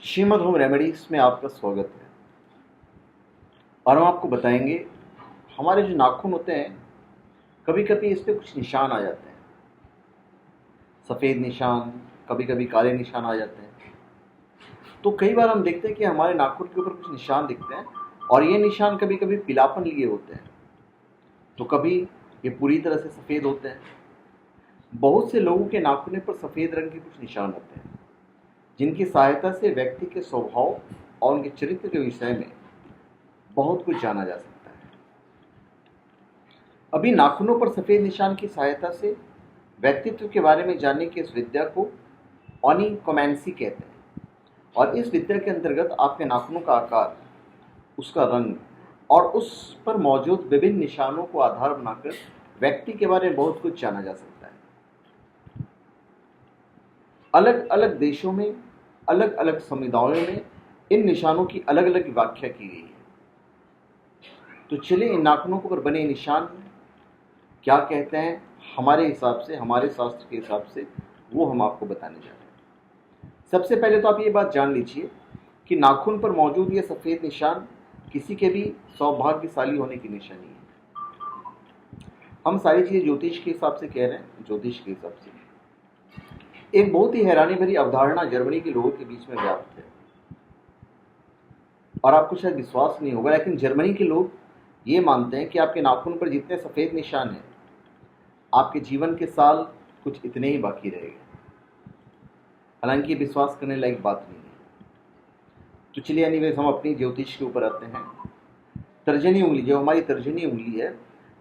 Shrimad home remedies में आपका स्वागत है। और हम आपको बताएंगे हमारे जो नाखून होते हैं, कभी कभी इस पे कुछ निशान आ जाते हैं, सफ़ेद निशान, कभी कभी काले निशान आ जाते हैं। तो कई बार हम देखते हैं कि हमारे नाखून के ऊपर कुछ निशान दिखते हैं और ये निशान कभी कभी पीलापन लिए होते हैं, तो कभी ये पूरी तरह से सफ़ेद होते हैं। बहुत से लोगों के नाखून पर सफ़ेद रंग के कुछ निशान होते हैं, जिनकी सहायता से व्यक्ति के स्वभाव और उनके चरित्र के विषय में बहुत कुछ जाना जा सकता है। अभी नाखूनों पर सफ़ेद निशान की सहायता से व्यक्तित्व के बारे में जानने की इस विद्या को ओनिकोमेंसी कहते हैं। और इस विद्या के अंतर्गत आपके नाखूनों का आकार, उसका रंग और उस पर मौजूद विभिन्न निशानों को आधार बनाकर व्यक्ति के बारे में बहुत कुछ जाना जा सकता है। अलग अलग देशों में, अलग अलग समुदायों में इन निशानों की अलग अलग व्याख्या की गई है। तो चलिए इन नाखूनों पर बने निशान क्या कहते हैं, हमारे हिसाब से, हमारे शास्त्र के हिसाब से, वो हम आपको बताने जा रहे हैं। सबसे पहले तो आप ये बात जान लीजिए कि नाखून पर मौजूद ये सफ़ेद निशान किसी के भी सौभाग्यशाली होने की निशानी है। हम सारी चीज़ें ज्योतिष के हिसाब से कह रहे हैं, ज्योतिष के हिसाब से। एक बहुत ही हैरानी भरी अवधारणा जर्मनी के लोगों के बीच में व्याप्त है, और आपको शायद विश्वास नहीं होगा, लेकिन जर्मनी के लोग ये मानते हैं कि आपके नाखून पर जितने सफ़ेद निशान हैं, आपके जीवन के साल कुछ इतने ही बाकी रहेंगे। हालांकि ये विश्वास करने लायक बात नहीं है। तो चलिए एनीवेज, हम अपनी ज्योतिष के ऊपर आते हैं। तर्जनी उंगली, जो हमारी तर्जनी उंगली है,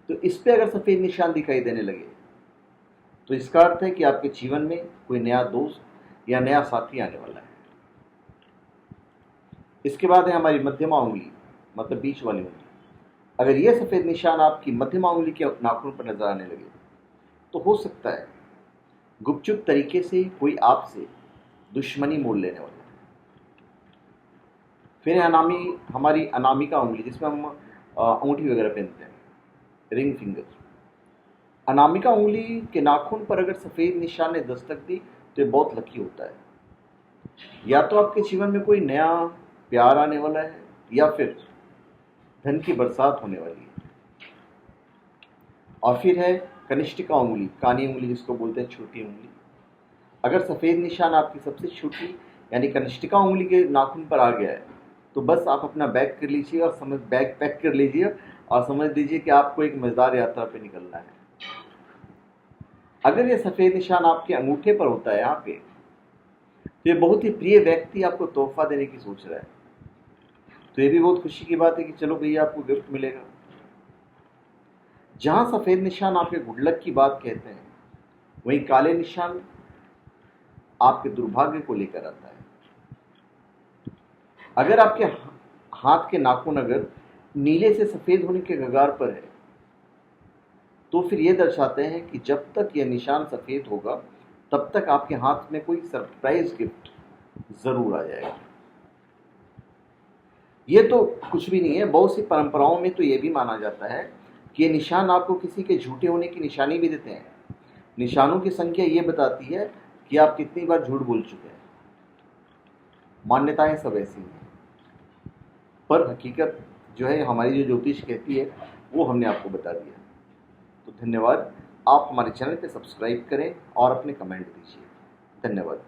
तो इस पर अगर सफ़ेद निशान दिखाई देने लगे तो इसका अर्थ है कि आपके जीवन में कोई नया दोस्त या नया साथी आने वाला है। इसके बाद है हमारी मध्यमा उंगली, मतलब बीच वाली उंगली। अगर ये सफ़ेद निशान आपकी मध्यमा उंगली के नाखून पर नजर आने लगे तो हो सकता है गुपचुप तरीके से कोई आपसे दुश्मनी मोल लेने वाला है। फिर है हमारी अनामिका उंगली, जिसमें हम अंगूठी वगैरह पहनते हैं, रिंग फिंगर। अनामिका उंगली के नाखून पर अगर सफ़ेद निशान ने दस्तक दी तो ये बहुत लकी होता है। या तो आपके जीवन में कोई नया प्यार आने वाला है, या फिर धन की बरसात होने वाली है। और फिर है कनिष्ठिका उंगली, कानी उंगली जिसको बोलते हैं, छोटी उंगली। अगर सफ़ेद निशान आपकी सबसे छोटी यानी कनिष्ठिका उंगली के नाखून पर आ गया है तो बस आप अपना बैग कर लीजिए और बैग पैक कर लीजिए और समझ लीजिए कि आपको एक मजेदार यात्रा पे निकलना है। अगर ये सफ़ेद निशान आपके अंगूठे पर होता है यहाँ पे, तो ये बहुत ही प्रिय व्यक्ति आपको तोहफा देने की सोच रहा है। तो ये भी बहुत खुशी की बात है कि चलो भैया आपको गिफ्ट मिलेगा। जहां सफ़ेद निशान आपके गुड लक की बात कहते हैं, वहीं काले निशान आपके दुर्भाग्य को लेकर आता है। अगर आपके हाथ के नाखून अगर नीले से सफ़ेद होने के कगार पर है तो फिर ये दर्शाते हैं कि जब तक यह निशान सफ़ेद होगा तब तक आपके हाथ में कोई सरप्राइज गिफ्ट ज़रूर आ जाएगा। ये तो कुछ भी नहीं है, बहुत सी परंपराओं में तो ये भी माना जाता है कि ये निशान आपको किसी के झूठे होने की निशानी भी देते हैं। निशानों की संख्या ये बताती है कि आप कितनी बार झूठ बोल चुके हैं। मान्यताएं सब ऐसी हैं, पर हकीकत जो है, हमारी जो ज्योतिष कहती है, वो हमने आपको बता दिया। तो धन्यवाद। आप हमारे चैनल पे सब्सक्राइब करें और अपने कमेंट दीजिए। धन्यवाद।